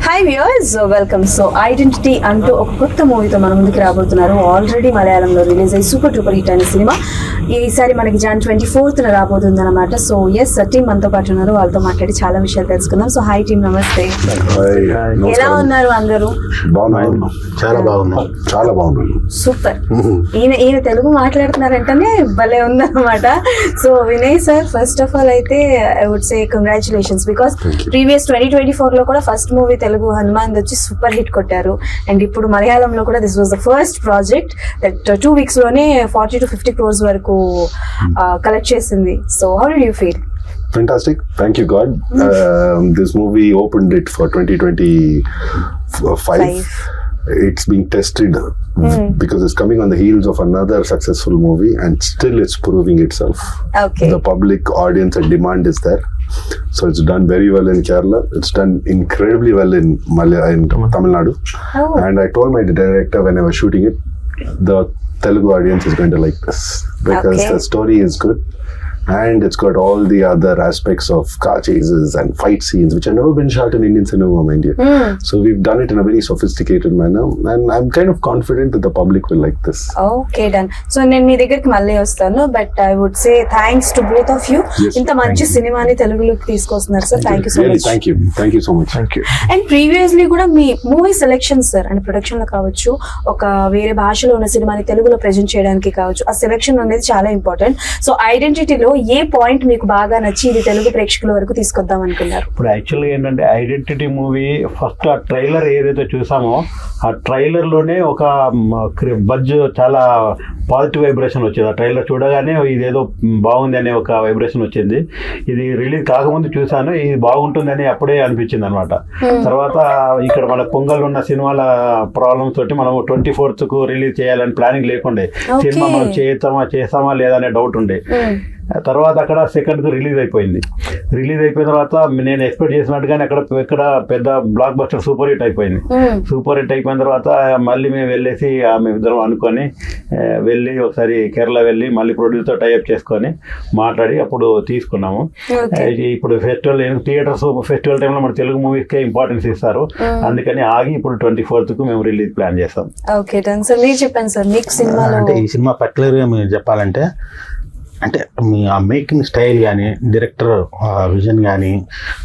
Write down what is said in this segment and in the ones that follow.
Hi viewers, welcome. So identity అంటూ ఒక కొత్త మూవీతో మన ముందుకు రాబోతున్నారు. ఆల్రెడీ మలయాళంలో రిలీజ్ అయ్యి సూపర్ డూపర్ హిట్ అయిన సినిమా ఈసారి మనకి Jan 24th రాబోతుంది అనమాట. సో ఎస్, టీమ్ మనతో పాటు ఉన్నారు. వాళ్ళతో మాట్లాడి చాలా విషయాలు తెలుసుకుందాం. సో హాయ్ టీమ్, నమస్తే. ఎలా ఉన్నారు అందరూ? చాలా బాగున్నాను. సూపర్. ఈయన తెలుగు మాట్లాడుతున్నారంటేనే భలే ఉందన్నమాట. So Vinay sir, first of all అయితే I would say congratulations, because previous 2024 లో కూడా ఫస్ట్ మూవీ తెలుగు హనుమాన్ వచ్చి సూపర్ హిట్ కొట్టారు. అండ్ ఇప్పుడు మలయాళంలో కూడా this was the first project that 2 weeks లోనే 40 to 50 crores వరకు కలెక్ట్ చేసింది. So how did you feel? Fantastic. Thank you, God. This movie opened it for 2025. It's being tested because it's coming on the heels of another successful movie, and still it's proving itself. Okay. The public audience and demand is there. So it's done very well in Kerala. It's done incredibly well in Tamil Nadu. Oh. And I told my director when I was shooting it, the Telugu audience is going to like this because the story is good. And it's got all the other aspects of car chases and fight scenes, which have never been shot in Indian cinema, mind you. So we've done it in a very sophisticated manner, and I'm kind of confident that the public will like this. Okay, done. So నేను మీ దగ్గరికి మళ్ళీ వస్తాను, but I would say thanks to both of you. ఇంత మంచి సినిమాని తెలుగులోకి తీసుకొస్తున్నారు sir. Thank you so much. Thank you so much. Thank you. And previously కూడా మీ movie selection sir, and production లో కావచ్చు, ఒక వేరే భాషలో ఉన్న సినిమాని తెలుగులో ప్రెజెంట్ చేయడానికి కావచ్చు, ఆ సెలెక్షన్ అనేది చాలా ఇంపార్టెంట్. సో ఐడెంటిటీలో ఏ పాయింట్ మీకు బాగా నచ్చి ఇది తెలుగు ప్రేక్షకుల వరకు తీసుకొద్దాం అనుకున్నారు? ఇప్పుడు యాక్చువల్గా ఏంటంటే ఐడెంటిటీ మూవీ ఫస్ట్ ఆ ట్రైలర్ ఏదైతే చూసామో ఆ ట్రైలర్లోనే ఒక బజ్, చాలా పాజిటివ్ వైబ్రేషన్ వచ్చింది. ఆ ట్రైలర్ చూడగానే ఇదేదో బాగుంది అనే ఒక వైబ్రేషన్ వచ్చింది. ఇది రిలీజ్ కాకముందు చూసాను, ఇది బాగుంటుందని అప్పుడే అనిపించింది అనమాట. తర్వాత ఇక్కడ మన పొంగల్ ఉన్న సినిమాల ప్రాబ్లమ్స్ తోటి మనం 24th రిలీజ్ చేయాలని ప్లానింగ్ లేకుండే. సినిమా మనం చేస్తామా లేదా అనే డౌట్ ఉండే. తర్వాత అక్కడ సెకండ్ రిలీజ్ అయిపోయింది. రిలీజ్ అయిపోయిన తర్వాత నేను ఎక్స్పెక్ట్ చేసినట్టుగానే ఇక్కడ పెద్ద బ్లాక్ బస్టర్ సూపర్ హిట్ అయిపోయింది. సూపర్ హిట్ అయిపోయిన తర్వాత మళ్ళీ మేము వెళ్ళేసి మేమిద్దరం అనుకొని వెళ్ళి ఒకసారి కేరళ వెళ్ళి మళ్ళీ ప్రొడ్యూసర్ టైఅప్ చేసుకొని మాట్లాడి అప్పుడు తీసుకున్నాము. ఇప్పుడు ఫెస్టివల్ టైంలో మన తెలుగు మూవీస్కే ఇంపార్టెన్స్ ఇస్తారు, అందుకని ఆగి ఇప్పుడు 24th మేము రిలీజ్ ప్లాన్ చేస్తాం. Okay done sir. మీరు చెప్పండి సార్, మీకు సినిమాలో అంటే ఈ సినిమా పర్టికులర్గా మీరు చెప్పాలంటే అంటే మీ ఆ మేకింగ్ స్టైల్ కానీ, డైరెక్టర్ విజన్ కానీ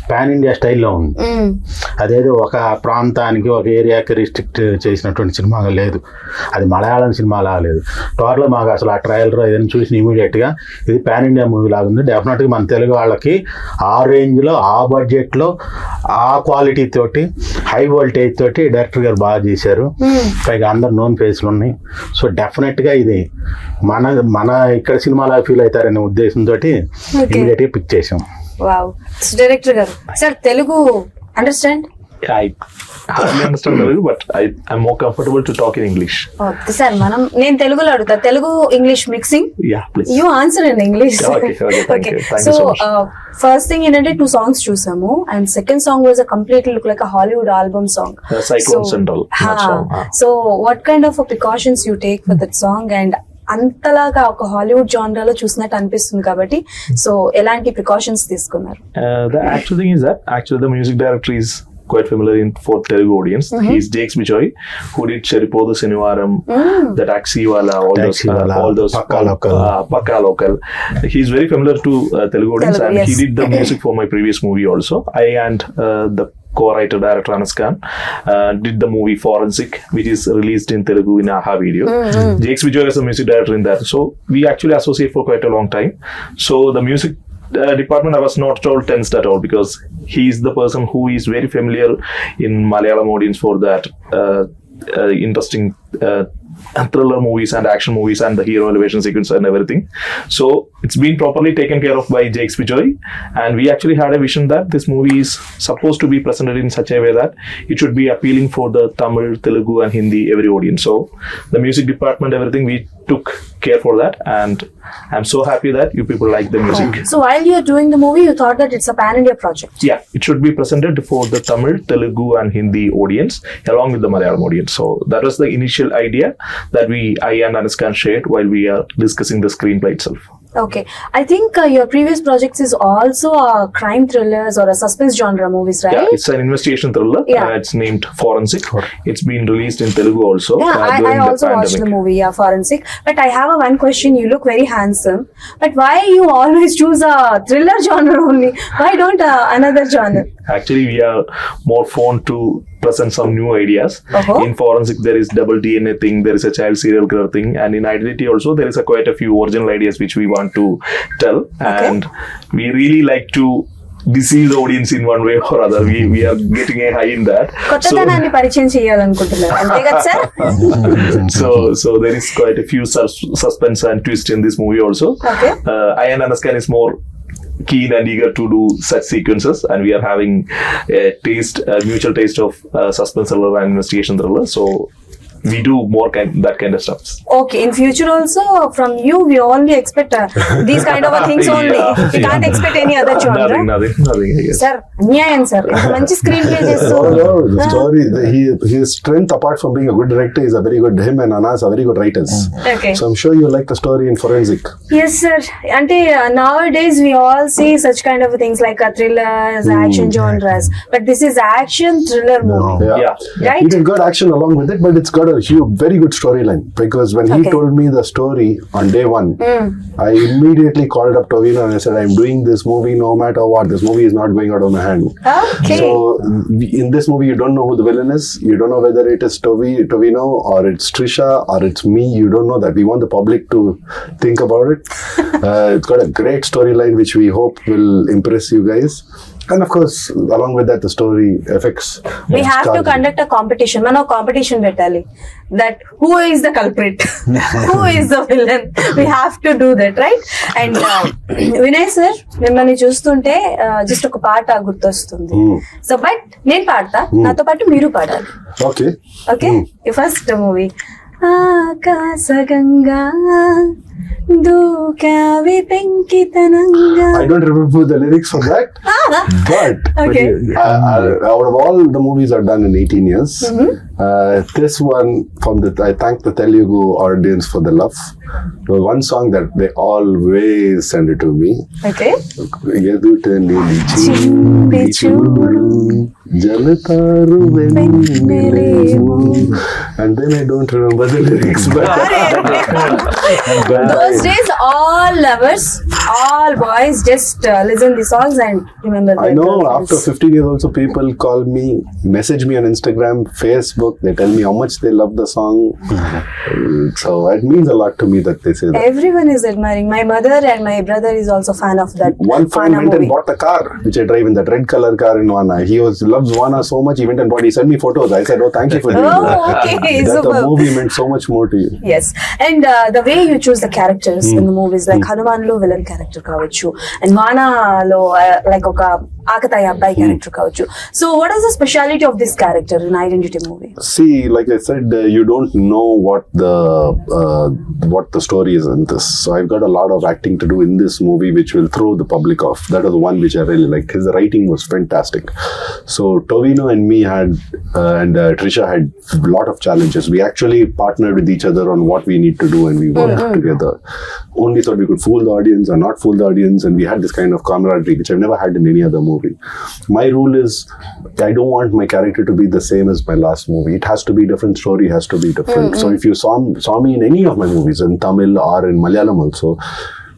పాన్ ఇండియా స్టైల్లో ఉంది. అదేదో ఒక ప్రాంతానికి, ఒక ఏరియాకి రిస్ట్రిక్ట్ చేసినటువంటి సినిమా లేదు. అది మలయాళం సినిమా లాగా లేదు. టోటల్గా మాకు అసలు ఆ ట్రయల్ ఏదైనా చూసిన ఇమీడియట్గా ఇది పాన్ ఇండియా మూవీ లాగా ఉంది. డెఫినెట్గా మన తెలుగు వాళ్ళకి ఆ రేంజ్లో, ఆ బడ్జెట్లో, ఆ క్వాలిటీ తోటి, హై వోల్టేజ్ తోటి డైరెక్టర్ గారు బాగా చేశారు. పైగా అందరు నోన్ ఫేస్లు ఉన్నాయి. సో డెఫినెట్గా ఇది మన ఇక్కడ సినిమాలా ఫీల్ అవుతారనే ఉద్దేశంతో ఇమీడియట్గా పిక్ చేసాం. వావ్. డైరెక్టర్ గారు sir, Telugu understand? I hardly understand Telugu, but I'm more comfortable to talk in English. Okay, sir. నేను తెలుగులో అడుగుతా. Telugu English mixing? Yeah, please. You answer in English. Okay, thank you. Thank you so much. First thing ఏంటంటే 2 songs చూసాము, and second song was a completely look like a Hollywood album song. Cyclone Central. So what kind of precautions you take for that song? And అంతలాగా ఒక Hollywood జానరాలో చూసినట్టు అనిపిస్తుంది కాబట్టి, so ఎలాంటి precautions తీసుకున్నారు? The actual thing is that the music director is quite familiar for Telugu audience. He's Jakes Bijoy, who did Cheripodu Sinivaram, the Taxi Wala, all those Pakka Local. He's very familiar to Telugu audience, and yes, he did the music for my previous movie also. I and the co-writer director Anas Khan did the movie Forensic, which is released in Telugu in Aha Video. Jakes Bijoy is the music director in that, so we actually associate for quite a long time. So the music department, I was not at all tensed at all, because he is the person who is very familiar in Malayalam audience for that interesting thriller movies and action movies and the hero elevation sequence and everything. So it's been properly taken care of by Jakes Bijoy, and we actually had a vision that this movie is supposed to be presented in such a way that it should be appealing for the Tamil, Telugu and Hindi every audience. So the music department, everything, we took care for that, and I'm so happy that you people like the music. So while you're doing the movie, you thought that it's a pan-India project? Yeah, it should be presented for the Tamil, Telugu and Hindi audience along with the Malayalam audience. So that was the initial idea that I and Anas Khan shared while we are discussing the screenplay itself. Okay. I think your previous projects is also crime thrillers or a suspense genre movies, right? Yeah, it's an investigation thriller. Yeah. It's named Forensic. It's been released in Telugu also. Yeah, I during the also watched the pandemic. movie, yeah, Forensic. But I have one question. You look very handsome. But why you always choose a thriller genre only? Why don't another genre? Actually, we are more fond to present some new ideas. Uh-huh. In Forensic, there is double DNA thing, there is a child serial killer thing, and in Identity also, there is quite a few original ideas which we want to tell. Okay. And we really like to deceive the audience in one way or other. We are getting a high in that. కొత్తదనాన్ని పరిచయం చేయాలనుకుంటున్నారు అంతే కదా sir? So there is quite a few suspense and twist in this movie also. Okay. I and Anaskan is more keen and eager to do such sequences, and we are having a mutual taste of suspense thriller and investigation thriller. So we do more that kind of stuff. Okay, in future also from you we only expect these kind of things only. We can't expect any other genre. Nothing. I guess. Sir, అన్యాయం sir, మంచి screen play చేస్తూ. No, the story, his strength apart from being a good director is a very good, him and Anas are very good writers. Okay. So I'm sure you like the story in Forensic. Yes sir, అంటే nowadays we all see such kind of things like thrillers, action genres, but this is action thriller movie. Yeah. Right? It has got action along with it, but it's got a very good storyline, because when he Okay. told me the story on day one, I immediately called up Tovino and I said, I'm doing this movie no matter what. This movie is not going out of my hand. Okay. So in this movie, you don't know who the villain is. You don't know whether it is Tovino or it's Trisha or it's me. You don't know that. We want the public to think about it. It's got a great storyline which we hope will impress you guys. And of course, along with that, the story effects. We have to conduct a competition. మనం competition పెట్టాలి. That who is the culprit? Who is the villain? We have to do that, right? And Vinay sir, మిమ్మల్ని చూస్తుంటే just ఒక పాట గుర్తొస్తుంది. So but నేను పాడతా, నాతో పాటు మీరు పాడాలి. Okay. ఓకే, ఫస్ట్ మూవీ ఆకాశగంగా దూకావి పెంకితనంగా. I don't remember the lyrics for that, but Okay. Out of all the movies I've done in 18 years, this one I thank the Telugu audience for the love. There was one song that they always send it to me. Okay. ఎదుట నిలిచి చూడు జలతారు వెన్నెలేమో. And then I don't remember the lyrics, but Those days, all lovers, all boys just listen the songs and remember. I their know girlfriends. after 15 years also people call me, message me on Instagram, Facebook, they tell me how much they love the song. So it means a lot to me that they say that. Everyone is admiring. My mother and my brother is also fan of that. One friend Vana went and movie. bought a car which I drive in, that red color car in Vana. He loves Vana so much, he went and bought, he sent me photos. I said, oh, thank you for doing Oh, that. okay, That superb. the movie meant so much more to you. Yes, and the way you choose the characters in the movies, like Hanuman lo villain character kavachu, and Vana lo like oka Akataya Abbai character kavachu. So what is the speciality of this character in Identity movie? See, like I said, you don't know what the story is in this. So I've got a lot of acting to do in this movie, which will throw the public off. That was the one which I really liked. His writing was fantastic. So Tovino and me had, and Trisha had a lot of challenges. We actually partnered with each other on what we need to do, and we worked together. Only thought we could fool the audience or not fool the audience, and we had this kind of camaraderie, which I've never had in any other movie. My rule is, I don't want my character to be the same as my last movie. It has to be different, story has to be different. So if you saw me in any of my movies, in Tamil or in Malayalam also,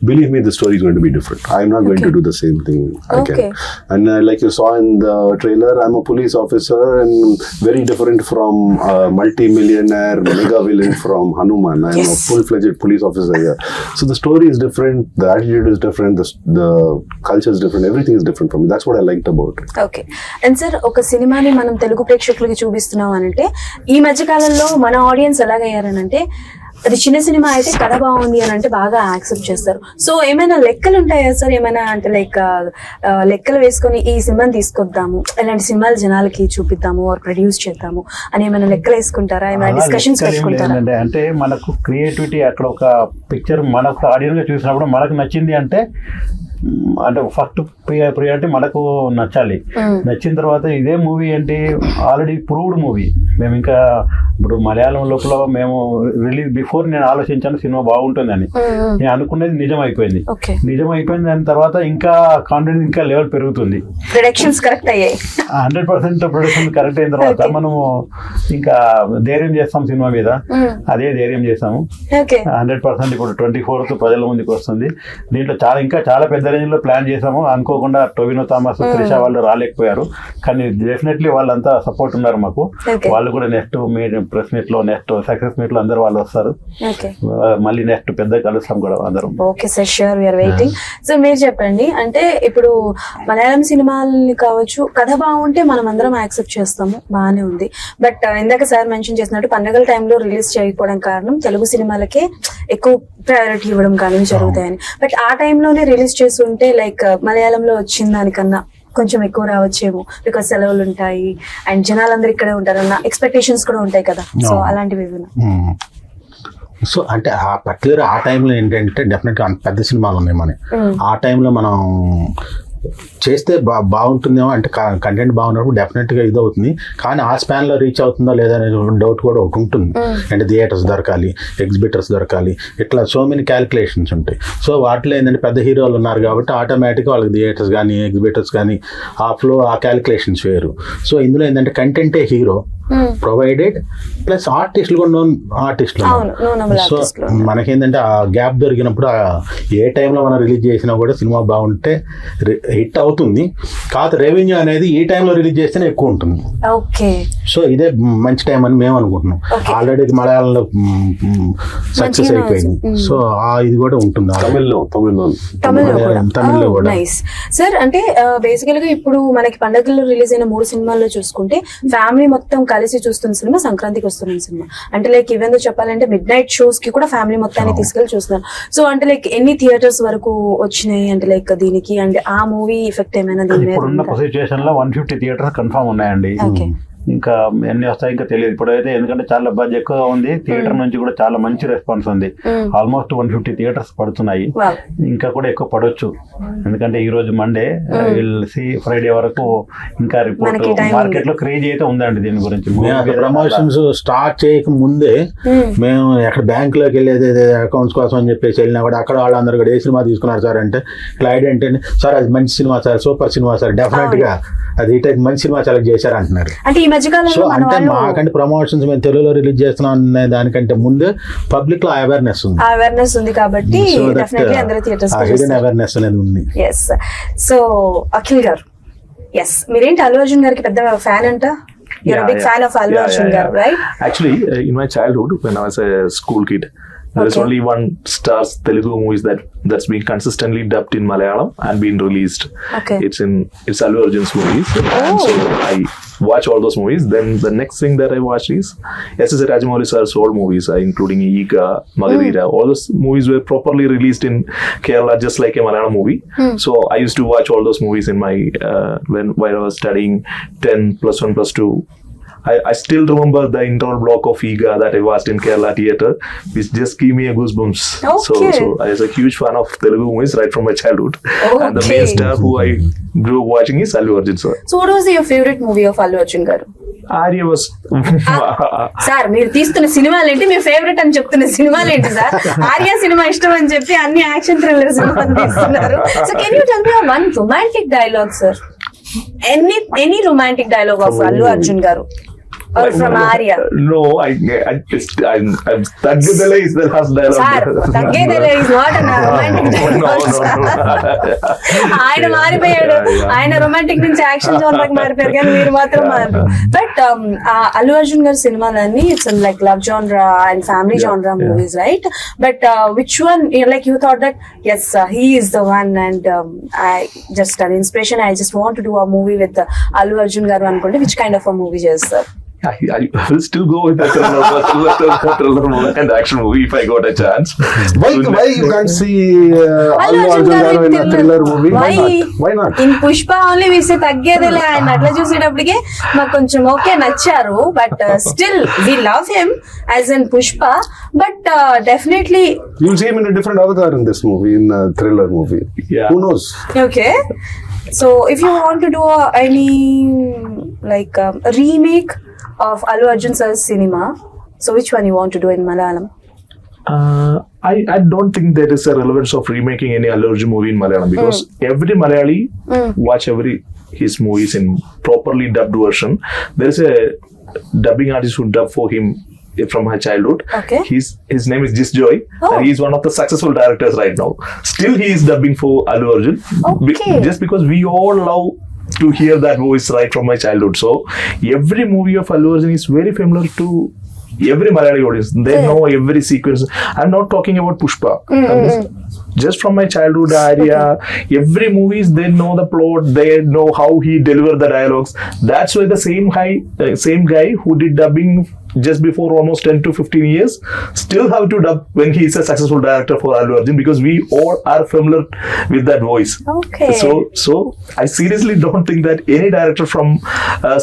believe me, the story is going to be different. I'm not going to do the same thing again. Okay. And like you saw in the trailer, I'm a police officer and very different from a multi-millionaire mega villain from Hanuman. I'm a full-fledged police officer here. So the story is different, the attitude is different, the culture is different, everything is different for me. That's what I liked about it. Okay. And sir, ఒక సినిమాని మనం తెలుగు ప్రేక్షకులకి చూపిస్తున్నాం అనంటే, ఈ మధ్య కాలంలో మన ఆడియన్స్ ఎలాగయ్యారనంటే, అది చిన్న సినిమా అయితే కథ బాగుంది అని అంటే బాగా యాక్సెప్ట్ చేస్తారు. సో ఏమైనా లెక్కలు ఉంటాయా సార్? ఏమైనా అంటే లైక్ లెక్కలు వేసుకొని ఈ సినిమాని తీసుకొద్దాము, ఇలాంటి సినిమాలు జనాలకి చూపిద్దాము ఆర్ ప్రొడ్యూస్ చేద్దాము అని ఏమైనా లెక్కలు వేసుకుంటారా? ఏమైనా డిస్కషన్స్ పెట్టుకుంటారా? అంటే మనకు క్రియేటివిటీ అక్కడ ఒక పిక్చర్ మనకు ఆడియన్స్ గా చూసినప్పుడు మనకు నచ్చింది అంటే అంటే ఫస్ట్ ప్రియారిటీ మనకు నచ్చాలి. నచ్చిన తర్వాత ఇదే మూవీ ఏంటి ఆల్రెడీ ప్రూవ్డ్ మూవీ. మేము ఇంకా ఇప్పుడు మలయాళం లోపల మేము రిలీజ్ బిఫోర్ నేను ఆలోచించాను సినిమా బాగుంటుందని. నేను అనుకున్నది నిజం అయిపోయింది. దాని తర్వాత ఇంకా కాన్ఫిడెన్స్ ఇంకా లెవెల్ పెరుగుతుంది. ప్రొడక్షన్స్ కరెక్ట్ అయ్యాయి. 100% ప్రొడక్షన్ కరెక్ట్ అయిన తర్వాత మనము ఇంకా ధైర్యం చేస్తాం సినిమా మీద. అదే ధైర్యం చేస్తాము 100%. ఇప్పుడు 24th ప్రజల ముందుకు వస్తుంది. దీంట్లో చాలా పెద్ద రేంజ్ లో ప్లాన్ చేసాము. అనుకోకుండా టొవినో థామస్, త్రిష వాళ్ళు రాలేకపోయారు. కానీ డెఫినెట్లీ వాళ్ళంతా సపోర్ట్ ఉన్నారు మాకు. వాళ్ళు కూడా నెక్స్ట్ ప్రెస్ మీట్ లో, నెక్స్ట్ సక్సెస్ మీట్ లో అందరూ వాళ్ళు వస్తారు. మళ్ళీ నెక్స్ట్ పెద్ద కలుస్తాం కూడా అందరం. Okay sir, sure, we're waiting. So మీరు చెప్పండి, అంటే ఇప్పుడు మలయాళం సినిమాలని కావచ్చు, కథ బాగుంటే మనం అందరం యాక్సెప్ట్ చేస్తాము, బాగానే ఉంది. బట్ ఇందాక సార్ మెన్షన్ చేసినట్టు పండుగల టైంలో రిలీజ్ చేయకపోవడం కారణం తెలుగు సినిమాలకే ఎక్కువ ప్రయారిటీ ఇవ్వడం కానీ జరుగుతాయని. బట్ ఆ టైంలోనే రిలీజ్ చేస్తుంటే లైక్ మలయాళంలో వచ్చిన దానికన్నా కొంచెం ఎక్కువ రావచ్చేమో, బికాస్ సెలవులు ఉంటాయి అండ్ జనాలందరూ ఇక్కడే ఉంటారు అన్న ఎక్స్పెక్టేషన్స్ కూడా ఉంటాయి కదా. సో అలాంటివి. సో అంటే ఆ పర్టికులర్ ఆ టైంలో ఏంటంటే డెఫినెట్గా అంత పెద్ద సినిమాలు ఉన్నాయి మన ఆ టైంలో మనం చేస్తే బాగుంటుందేమో, అంటే కంటెంట్ బాగున్నప్పుడు డెఫినెట్గా ఇది అవుతుంది. కానీ ఆ స్పాన్లో రీచ్ అవుతుందా లేదా అనే డౌట్ కూడా ఒకటి ఉంటుంది. అంటే థియేటర్స్ దొరకాలి, ఎగ్జిబిటర్స్ దొరకాలి, ఇట్లా సో మెనీ క్యాలిక్యులేషన్స్ ఉంటాయి. సో వాటిలో ఏంటంటే పెద్ద హీరోలు ఉన్నారు కాబట్టి ఆటోమేటిక్గా వాళ్ళకి థియేటర్స్ కానీ ఎగ్జిబిటర్స్ కానీ ఆ ఫ్లో ఆ క్యాలిక్యులేషన్స్ వేరు. సో ఇందులో ఏంటంటే కంటెంటే హీరో ప్రొవైడెడ్ ప్లస్ ఆర్టిస్టులు కూడా నోన్ ఆర్టిస్టులు. సో మనకేంటంటే ఆ గ్యాప్ దొరికినప్పుడు ఏ టైంలో మనం రిలీజ్ చేసినా కూడా సినిమా బాగుంటే హిట్ అవుతుంది. కాదు రెవెన్యూ అనేది ఈ టైంలో రిలీజ్ చేస్తేనే ఎక్కువ ఉంటుంది. సో ఇదే మంచి టైం అని మేము అనుకుంటున్నాం. ఆల్రెడీ మలయాళంలో సక్సెస్ అయిపోయింది. సో ఇది కూడా ఉంటుంది తమిళ్లో కూడా. సార్ అంటే బేసికల్ గా ఇప్పుడు మనకి పండుగల్లో రిలీజ్ అయిన 3 సినిమాల్లో చూసుకుంటే ఫ్యామిలీ మొత్తం కలిసి చూస్తున్న సినిమా సంక్రాంతికి వస్తున్న సినిమా. అంటే లైక్ ఈవెన్ చెప్పాలంటే మిడ్ నైట్ షోస్ కి కూడా ఫ్యామిలీ మొత్తాన్ని తీసుకెళ్లి చూస్తున్నారు. సో అంటే లైక్ ఎన్ని థియేటర్స్ వరకు వచ్చినాయి అంటే లైక్ దీనికి, అంటే ఆ మూవీ ఎఫెక్ట్ ఏమైనా దీని మీద? ఇప్పుడున్న సిచ్యువేషన్ లో 150 థియేటర్స్ కన్ఫర్మ్ ఉన్నాయండి. ఇంకా ఎన్ని వస్తాయి ఇంకా తెలియదు ఇప్పుడైతే, ఎందుకంటే చాలా బడ్జెట్ ఎక్కువగా ఉంది. థియేటర్ నుంచి కూడా చాలా మంచి రెస్పాన్స్ ఉంది. ఆల్మోస్ట్ 150 థియేటర్స్ పడుతున్నాయి. ఇంకా కూడా ఎక్కువ పడవచ్చు, ఎందుకంటే ఈ రోజు మండే, ఫ్రైడే వరకు ఇంకా రిపోర్ట్ మార్కెట్ లో క్రేజ్ అయితే ఉందండి దీని గురించి. ప్రమోషన్స్ స్టార్ట్ చేయక ముందే మేము ఎక్కడ బ్యాంక్ లోకి వెళ్ళేది అకౌంట్స్ కోసం అని చెప్పేసి వెళ్ళినా కూడా అక్కడ వాళ్ళందరూ కూడా ఏ సినిమా తీసుకున్నారు సార్ అంటే క్లైడ్ అంటే సార్ అది మంచి cinema sir, super cinema sir, definite గా అది ఈ మంచి సినిమా సెలెక్ట్ చేశారు అంటున్నారు. సో అంటే మాకంటే ప్రమోషన్స్ మేము తెలుగులో రిలీజ్ చేస్తున్నాం అనే దానికంటే ముందే పబ్లిక్ లో అవేర్నెస్ ఉంది కాబట్టి అవేర్నెస్ అనేది ఉంది. సో అఖిల్ గారు, మీరేంటి అల్లు అర్జున్ గారికి పెద్ద ఫ్యాన్ అంట? You're a big fan of Allu Arjun garu, right? Actually, in my childhood, when I was a school kid, there is only one Stars Telugu movies that's been consistently dubbed in Malayalam and been released. It's Allu Arjun's movies, and so I watch all those movies. Then the next thing that I watch is S.S. Rajamouli sir's old movies, including Iga, Magadira. All those movies were properly released in Kerala, just like a Malayalam movie. So I used to watch all those movies in my while I was studying 10 plus 1 plus 2. I still remember the internal block of Iga that I watched in Kerala theatre, which just gave me a goosebumps. So I was a huge fan of Telugu movies right from my childhood. And the main star who I grew up watching is Allu Arjun sir. So what was your favorite movie of Allu Arjun garu? Arya was sir మీరు తీస్తున్న సినిమాలు ఏంటి, మీ favourite అని చెప్తున్న సినిమాలు ఏంటి sir? Arya cinema ఇష్టం అని చెప్పి అన్ని యాక్షన్ థ్రిల్లర్ సినిమాలు తీస్తున్నారు. So can you tell me one romantic dialogue sir? Any romantic dialogue of Allu Arjun గారు or from Arya? No, I'm Taggedele is the last dialogue. Sir, Taggedele is not a romantic dialogue. ఆయన మారిపోయాడు, ఆయన romantic నుంచి action zone లోకి మారిపోయారు, కానీ మీరు మాత్రం మారు. బట్ అల్లు అర్జున్ గారి సినిమాలన్నీ it's like love genre and family genre movies, right? But which one like you thought that yes he is the one and I just an inspiration, I just want to do a movie with Allu Arjun garu అనుకుంటే which kind of a movie చేస్తారు? I will still go with the thriller movie and action movie if I got a chance. Why you can't see Allu Arjun garu in a thriller movie? Why not? In Pushpa only వీసే తగ్గేదిలే ఆయన అట్లా చూసేటప్పటికే మాకు కొంచెం okay నచ్చారు but still we love him as in Pushpa but definitely You'll see him in a different avatar in this movie, in a thriller movie. Yeah. Who knows? okay so if you want to do any like a remake of Allu Arjun sir's cinema, so which one you want to do in Malayalam? I don't think there is a relevance of remaking any Allu Arjun movie in Malayalam because every Malayali watch his movies in properly dubbed version. There is a dubbing artist who dubbed for him from my childhood. Okay. His name is Jis Joy and he is one of the successful directors right now. Still he is dubbing for Allu Arjun just because we all love to hear that voice right from my childhood. So every movie of Allu Arjun is very familiar to every Malayali audience. They know every sequence. I'm not talking about Pushpa. Just from my childhood area, every movies they know the plot, they know how he delivered the dialogues. That's why the same guy who did dubbing just before almost 10 to 15 years still have to dub when he is a successful director for Allu Arjun because we all are familiar with that voice. Okay. So I seriously don't think that any director from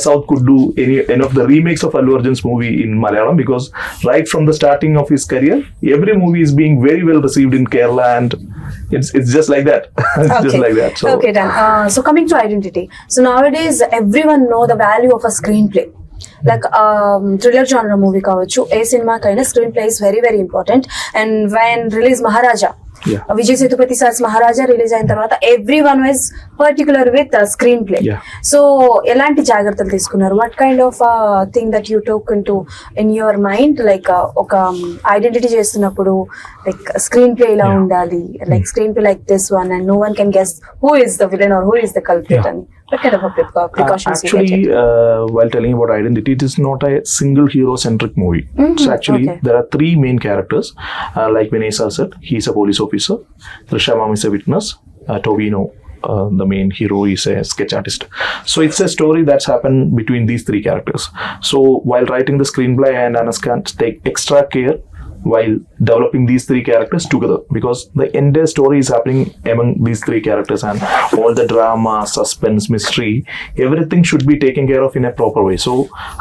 South could do any of the remakes of Allu Arjun's movie in Malayalam because right from the starting of his career, every movie is being very well received in Kerala and it's just like that. Just like that. So, okay, done. So coming to identity. So nowadays everyone know the value of a screenplay. Like thriller genre movie కావచ్చు ఏ cinema కైనా screenplay is very very important and when release Maharaja Vijay Sethupathi sir's Maharaja release అయిన తర్వాత every one was particular with screenplay so ఎలాంటి జాగ్రత్తలు తీసుకున్నారు what kind of thing that you talk in your mind like ఒక identity చేస్తున్నప్పుడు like screenplay ఇలా ఉండాలి like screenplay like this one and no one can guess who is the villain are who is the culprit అని what kind of precautions actually you get? While telling about identity, it is not a single hero centric movie. So actually there are three main characters like Vinay sir said, he is a police officer, Trisha ma'am is a witness, Tovino the main hero is a sketch artist. So it's a story that's happened between these three characters. So while writing the screenplay and Anaskan take extra care while developing these three characters together because the entire story is happening among these three characters and all the drama, suspense, mystery, everything should be taken care of in a proper way. So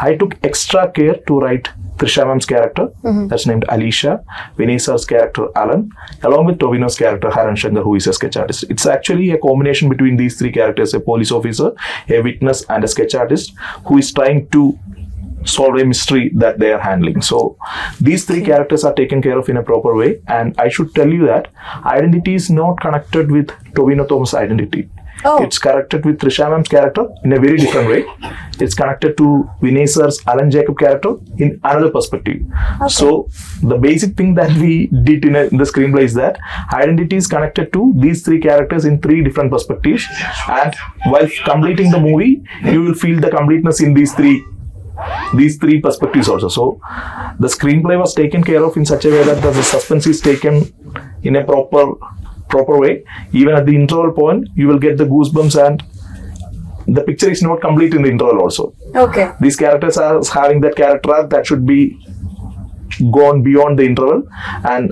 I took extra care to write Trisha ma'am's character, that's named Alicia, Vinay sir's character Alan, along with Tovino's character Haran Shankar, who is a sketch artist. It's actually a combination between these three characters, a police officer, a witness and a sketch artist who is trying to solve a mystery that they are handling. So these three characters are taken care of in a proper way and I should tell you that identity is not connected with Tovino Thomas' identity. It's connected with Trisha ma'am's character in a very different way. It's connected to Vinay sir's Alan Jacob character in another perspective. So the basic thing that we did in the screenplay is that identity is connected to these three characters in three different perspectives and while completing the movie you will feel the completeness in these three perspectives also. So the screenplay was taken care of in such a way that the suspense is taken in a proper way. Even at the interval point you will get the goosebumps and the picture is not complete in the interval also. Okay. These characters are having that character arc that should be gone beyond the interval and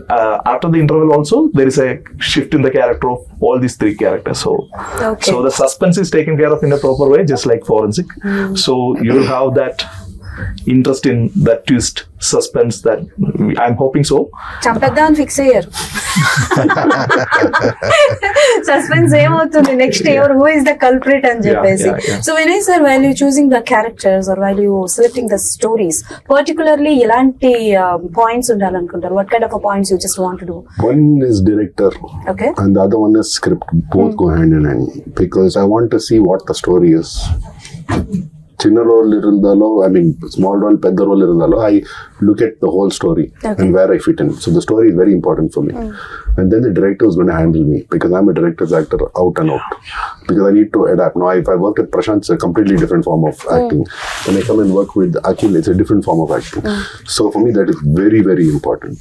after the interval also there is a shift in the character of all these three characters. So the suspense is taken care of in a proper way just like forensic. So you will have that interest in that twist suspense that I'm hoping so. చంపేద్దాం fix అయ్యారు suspense ఏమవుతుంది next ఎవరు who is the culprit అని చెప్పేసి so Vinay sir while you choosing the characters or while you selecting the stories particularly ఎలాంటి points ఉండాలనుకుంటారు what kind of points you just want to do One is director and the other one is script, both go hand in hand because I want to see what the story is. చిన్న role ఇరుందాలో I mean small role పెద్ద role ఇరుందాలో I look at the whole story and where I fit in so the story is very important for me and then the director is gonna handle me because I'm a director's actor out and out because I need to adapt no if I work with Prashanth it's a completely different form of acting when I come and work with Akhil it's a different form of acting so for me that is very very important.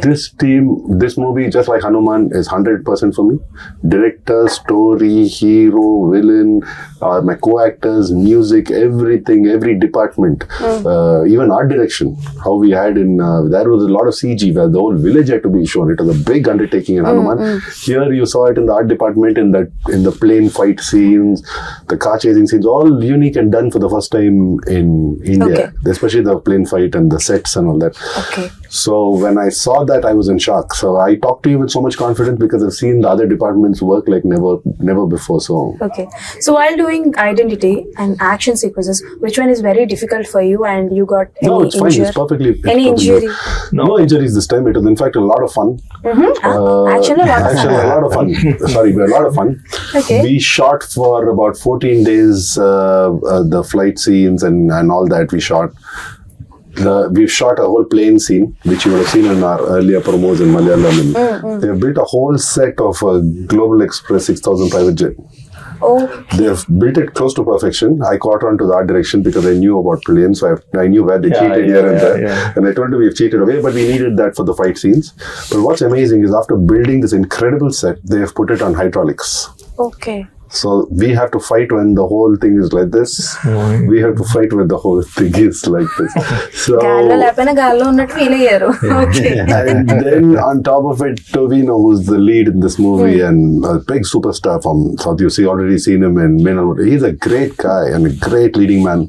This team, this movie just like Hanuman is 100% for me. Director, story, hero, villain, my co-actors, music, everything everything, every department, even art direction. How we had in there was a lot of CG where the whole village had to be shown. It was a big undertaking in Hanuman. Here you saw it in the art department, in the plane fight scenes, the car chasing scenes, all unique and done for the first time in India, especially the plane fight and the sets and all that. Okay. So when I saw that, I was in shock. So I talked to you with so much confidence because I've seen the other departments work like never before. So okay. So while doing identity and action sequences, which one is very difficult for you, and you got any no, it's fine. It's perfectly. Any injury? No injuries this time. It was in fact a lot of fun. Actually, A lot of fun. Sorry, a lot of fun. Okay. We shot for about 14 days the flight scenes and all that we shot. We've shot a whole plane scene, which you would have seen in our earlier promos in Malayalam. They've built a whole set of a Global Express 6000 private jet. Okay. They've built it close to perfection. I caught on to the art direction because I knew about planes, so I knew where they cheated here and there. Yeah. And I told them we've cheated away, but we needed that for the fight scenes. But what's amazing is after building this incredible set, they have put it on hydraulics. Okay. So we have to fight when the whole thing is like this. We have to fight when the whole thing is like this. So Okay. and then on top of it, Tovino, who's the lead in this movie and a big superstar from South, you already seen him in Menal. He's a great guy and a great leading man.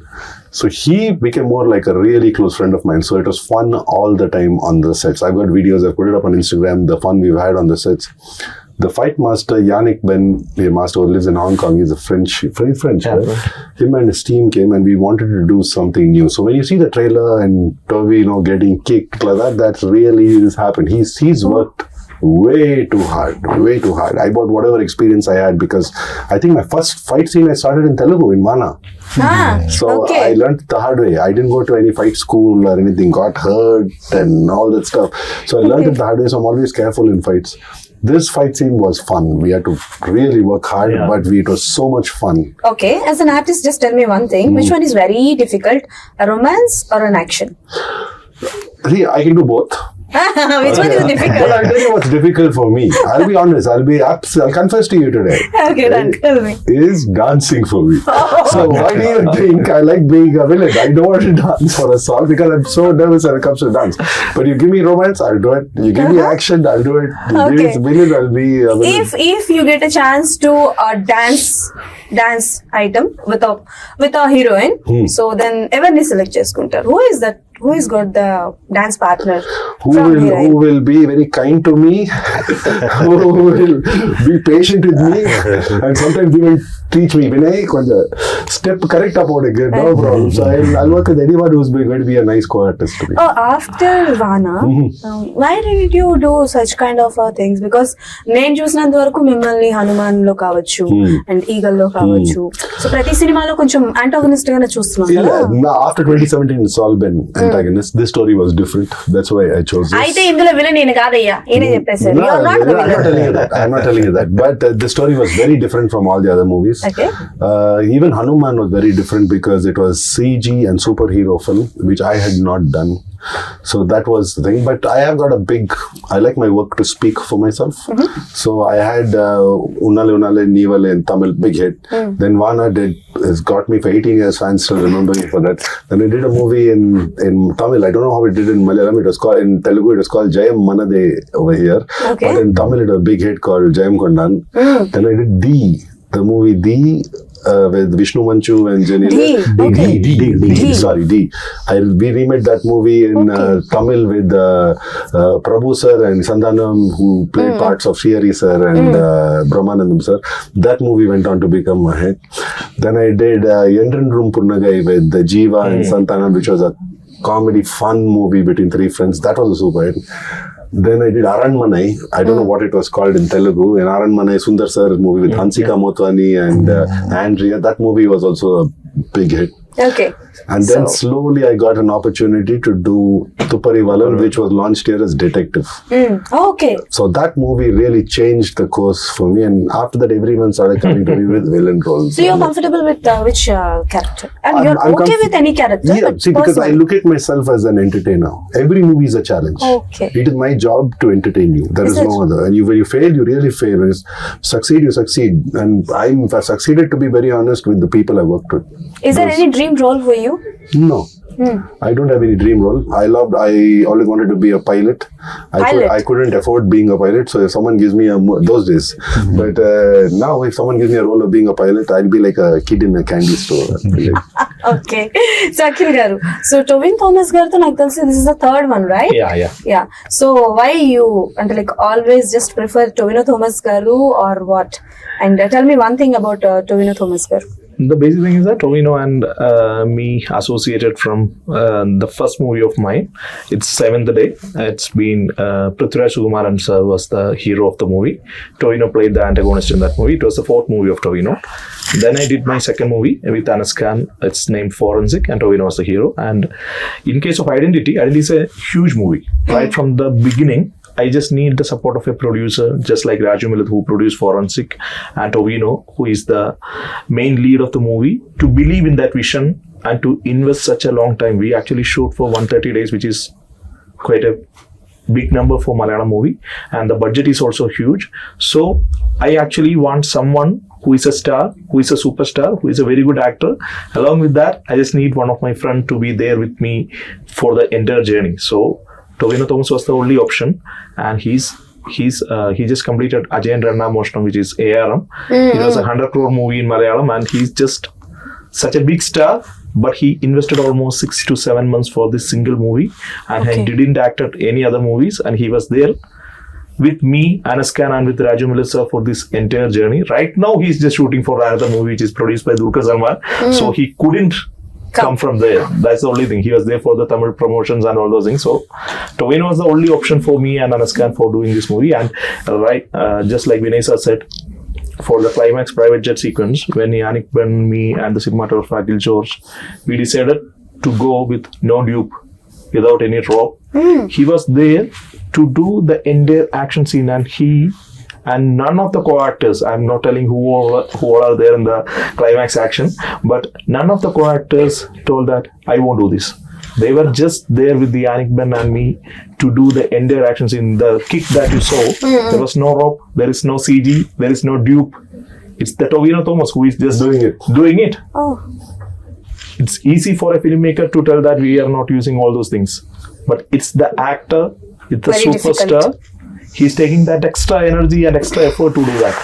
So he became more like a really close friend of mine. So it was fun all the time on the sets. I've got videos, I've put it up on Instagram, the fun we've had on the sets. The fight master, Yannick Ben, the master who lives in Hong Kong, he's a French, right? Him and his team came and we wanted to do something new. So when you see the trailer and Tovino getting kicked like that, that really has happened. He's worked way too hard. I bought whatever experience I had because I think my first fight scene I started in Telugu, in Mana. So I learned the hard way. I didn't go to any fight school or anything, got hurt and all that stuff. So I learned it the hard way, so I'm always careful in fights. This fight scene was fun. We had to really work hard, but it was so much fun. Okay, as an artist, just tell me one thing. Which one is very difficult, a romance or an action? See, I can do both. Which one is difficult? Well, I'll tell you what's difficult for me. I'll be honest. I'll confess to you today. Okay, then tell me. Is dancing for me. So why do you think I like being a villain? I don't want to dance for a song because I'm so nervous when it comes to dance. But you give me romance, I'll do it. You give me action, I'll do it. You give me villain, I'll be a villain. If you get a chance to dance item with a heroine, so then everyone select చేసుకుంటారు. Who is that? Who has got the dance partner? Who will be very kind to me, who will be patient with me, and sometimes even teach me, Vinay, step correct up on it, no problem. So I'll work with anyone who's going to be a nice co-artist to me. Oh, after Vana, why did you do such kind of things? Because నేను చూసినంత వరకు మిమ్మల్ని హనుమాన్ లో కావచ్చు and eagle లో కావచ్చు, so ప్రతి సినిమాలో కొంచెం యాంటాగనిస్ట్ గానే చూస్తున్నాం కదా. After 2017 it's all been antagonist. This story was different. That's why I chose this. అయితే ఇందులో విలన్ నేను కాదయ్యా, ఈయనే చెప్పేశారు. You are not the villain. I'm not telling you that. But the story was very different from all the other movies. Okay. Even Hanuman was very different because it was CG and superhero film, which I had not done. So that was the thing. But I have got I like my work to speak for myself. So I had Unnale Unnale Neevale in Tamil, big hit. Then Vana has got me for 18 years, fans still remember me for that. Then I did a movie in Tamil. I don't know how it did in Malayalam. It was called, in Telugu, it was called Jayam Manade over here. Okay. But in Tamil, it was a big hit called Jayam Kondan. Then I did the movie with Vishnu Manchu and Jenny. D. Sorry, D. We remade that movie in Tamil with Prabhu sir and Sandhanam, who played parts of Shriyari sir and Brahmanandam sir. That movie went on to become a hit. Then I did Yendran Room Purnagai with Jeeva and Santhanam, which was a comedy fun movie between three friends. That was a super hit. Then I did Aranmanai. I don't know what it was called in Telugu. In Aranmanai, Sundar sir movie with Hansika Motwani and Andrea. That movie was also a big hit. Okay. And then slowly I got an opportunity to do Tupari Valan, which was launched here as Detective. Okay. So that movie really changed the course for me. And after that, everyone started coming to me with villain roles. So you're comfortable with which character? And you're okay with any character? Yeah, see, because I look at myself as an entertainer. Every movie is a challenge. Okay. It is my job to entertain you. There is no other. And when you fail, you really fail. When you succeed, you succeed. And I've succeeded, to be very honest, with the people I worked with. Is there any dream dream role for you? No. I don't have any dream role. I always wanted to be a pilot. I couldn't afford being a pilot, so if someone gives me those days. But now if someone gives me a role of being a pilot, I'll be like a kid in a candy store. Okay. So Akhil garu, so Tobin Thomas gartho నాకు తెలిసి this is the third one, right? Yeah. So why you and like always just prefer Tobino Thomas garu or what? And tell me one thing about Tobino Thomas garu. The basic thing is that Tovino and me associated from the first movie of mine. It's Seventh Day. It's been Prithviraj Sukumaran sir was the hero of the movie. Tovino played the antagonist in that movie. It was the fourth movie of Tovino. Then I did my second movie with Anaskan. It's named Forensic, and Tovino was the hero. And in case of Identity is a huge movie. Right from the beginning, I just need the support of a producer, just like Raju Millet, who produced Forensic, and Tovino, who is the main lead of the movie, to believe in that vision and to invest such a long time. We actually shoot for 130 days, which is quite a big number for Malayalam movie, and the budget is also huge. So I actually want someone who is a star, who is a superstar, who is a very good actor. Along with that, I just need one of my friends to be there with me for the entire journey. So Tovino Thomas was the only option, and he just completed Ajayan Ranna Moshnam, which is ARM. It was a 100 crore movie in Malayalam, and he's just such a big star, but he invested almost 6 to 7 months for this single movie, and he didn't act at any other movies, and he was there with me, Anaskan, and with Raju Millet sir for this entire journey. Right now, he's just shooting for another movie which is produced by Dulquer Salmaan, so he couldn't come from there. That's the only thing. He was there for the Tamil promotions and all those things. So Tovino was the only option for me and Anaskan for doing this movie. And just like Vinay sir said, for the climax private jet sequence, when Yannick Ben, me, and the cinematographer Akhil George, we decided to go with no dupe, without any drop. He was there to do the entire action scene, and none of the co-actors, I'm not telling who all are there in the climax action, but none of the co-actors told that I won't do this. They were just there with the Yannick Ben and me to do the entire action scene. The kick that you saw, there was no rope, there is no CG, there is no dupe. It's the Tovino Thomas who is just doing it. Oh. It's easy for a filmmaker to tell that we are not using all those things, but it's the actor, it's the Very superstar. difficult. He's taking that extra energy and extra effort to do that.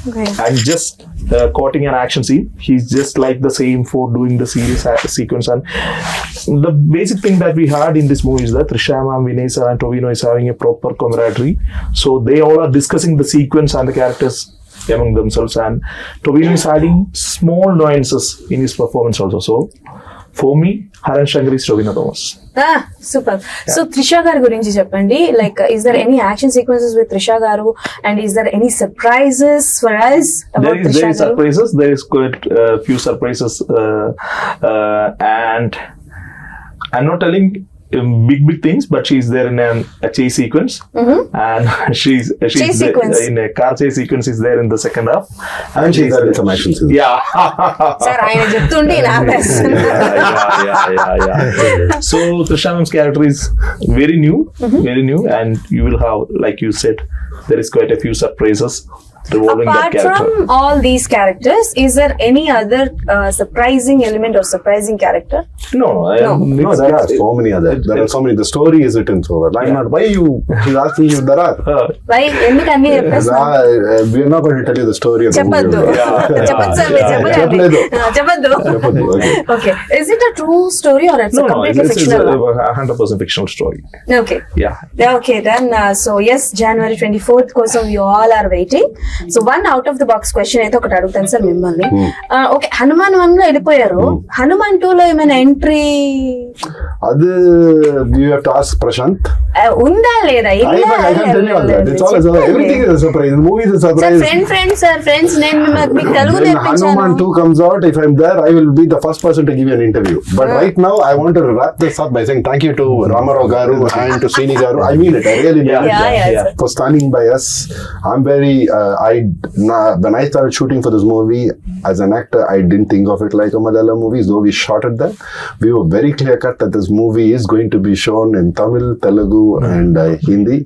Okay. And just quoting an action scene, he's just like the same for doing the serious sequence. And the basic thing that we had in this movie is that Trisha ma'am, Vinay sir, and Tovino is having a proper camaraderie. So they all are discussing the sequence and the characters among themselves. And Tovino is adding small nuances in his performance also. So for me, Haran Shankar is Tovino Thomas. Super. So Trisha garu gurinchi cheppandi, like is there any action sequences with Trisha garu, and is there any surprises for us about Trisha There is garu? surprises. There is quite a few surprises, and I'm not telling big things, but she's there in a chase sequence, and she's Chase sequence. in a car chase sequence is there in the second half, And she's there in some action scenes. yeah. Sir, ఆయన చెప్తుంటే నా yeah. So Trisha ma'am's character is very new, and you will have, like you said, there is quite a few surprises revolving that Apart character. from all these characters, is there any other surprising element or surprising character? No, No, there are so many other. There are so many. The story is written so well. I'm not. Why you? He's asking you. There are. Why ఎందుకు అన్ని చెప్పేస్తున్నారు? We're not going to tell you the story of the చెప్పద్దు movie. చెప్పద్దు sir మీరు చెప్పలేదు. చెప్పద్దు చెప్పొద్దు. Okay. Okay, is it a true story or it's a No, completely it's fictional a one? 100% fictional story. Okay. Yeah. Okay, then so yes, January 24th కోసం you all are waiting. So one out of the box question అయితే ఒకటి అడుగుతాను sir మిమ్మల్ని. Okay, Hanuman 1 లో వెళ్ళిపోయారు, హనుమాన్ 2 లో ఏమైనా entry అది you have to ask Prashant. ఉందా లేదా? I can tell you all that. It's all everything is a surprise. The movie is a surprise. Friends, నేను మీకు తెలుగు When నేర్పించాను. Hanuman 2 comes out, if I'm there, I will be the first person to give you an interview. But right now, I want to wrap this up by saying thank you to Ramarao Garu and to Srini Garu. I mean it. I really mean it. Yeah, sir. For standing by us. I'm very, when I started shooting for this movie as an actor, I didn't think of it like a Malayalam movie. Though we shot it there, we were very clear cut that this movie is going to be shown in Tamil, Telugu, and Hindi.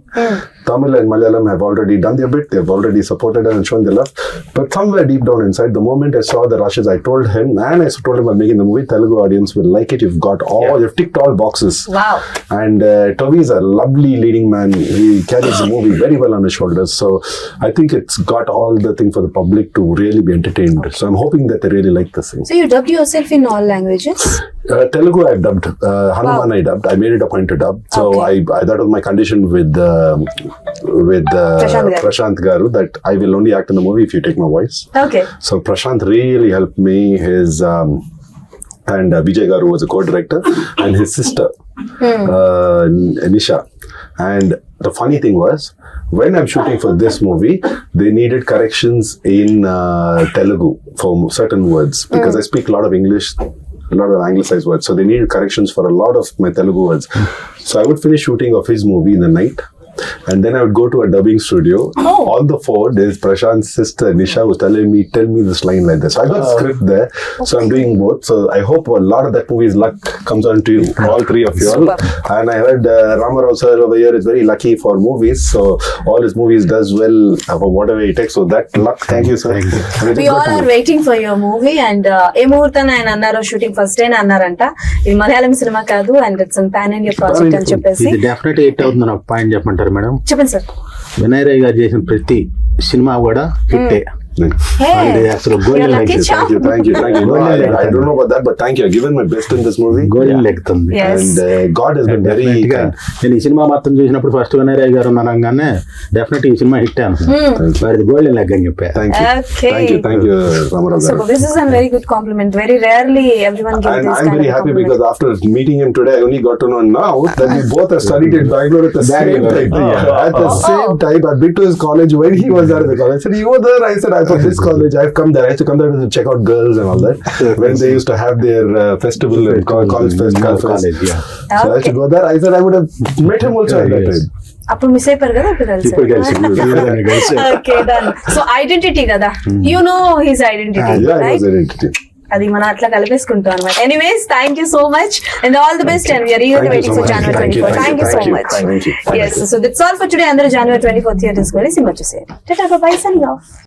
Tamil and Malayalam have already done their bit. They've already supported and shown their love. But somewhere deep down inside, the moment I saw the rushes, I told him, and I told him I'm making the movie, Telugu audience will like it. You've got all, you've ticked all boxes. Wow. And Toby is a lovely leading man. He carries the movie very well on his shoulders. So I think it's got all the thing for the public to really be entertained. So I'm hoping that they really like this thing. So you dubbed yourself in all languages? Telugu I've dubbed. Hanuman I dubbed. I made it a point to dub. So Okay. I that was my condition with Prashant Garu, that I will only act in the movie if you take my voice. Okay. So Prashant really helped me. His and Vijay Garu was a co-director, and his sister Nisha. And the funny thing was, when I'm shooting for this movie, they needed corrections in Telugu for certain words, because I speak a lot of English, a lot of anglicized words. So they needed corrections for a lot of my Telugu words. So I would finish shooting of his movie in the night, and then I would go to a dubbing studio. On the phone, there's Prashant's sister Nisha was telling me, tell me this line like this. So I got script there. So I'm doing both. So I hope a lot of that movie's luck comes on to you, all three of you all. And I heard Ramarao sir over here is very lucky for movies. So all his movies does well for whatever he takes. So that luck, thank you, sir. And We all are waiting for your movie, and ఏ ముహూర్తాన ఆయన అన్నారు shooting first day అన్నారంట, ఇది Malayalam cinema కాదు and it's pan India project అని చెప్పేసి. ఇది definite hit అవుతుంది. ఒక పాయింట్ చెప్పమంటారు మేడం? చెప్పండి సార్. వినయ్ రాయ్ గారు చేసిన ప్రతి సినిమా కూడా హిట్టే. అసలు You're lucky charm. Thank you. No, I don't know about that, but thank you. I've given my best in this movie. Golden లెక్కుతుంది. Yes. And God has been very kind. నేను ఈ cinema మొత్తం చూసినప్పుడు first Vinay Roy గారు అనగానే definite ఈ cinema hit అనుకున్నాను. వారిది గోల్డెన్ లెగ్ అని చెప్పా. Thank you. Okay. Thank you, Ramarao So garu. this is a very good compliment. Very rarely everyone gives And this I'm kind very of happy compliment. because after meeting him today, I only got to know now that we both have studied in Bangalore at the same time. At the same time, I've been to his college when he was there at the college. I said, you were there? I said, I'm from this college. I've come there. I used to come there to check out girls and all that. When they used to have their festival, college fest. College, yeah. So I used to go there. I said, I would have met him also at that time. అప్పుడు miss అయిపోయారు కదా, ఇప్పుడు ఇప్పుడు కలిసి okay done. So identity కదా, you know his identity, Yeah, it was identity. అది మనం అట్లా కలిపేసుకుంటాం అనమాట. Anyways thank you so much and all the best, and we are eagerly Thank you waiting so for much. January Thank you, 24. Thank you so thank you, much. thank you. Yes, so that's all for today. అందరూ January 24 theatres కి వెళ్ళి cinema చూసేయండి. Tata bye by signing off.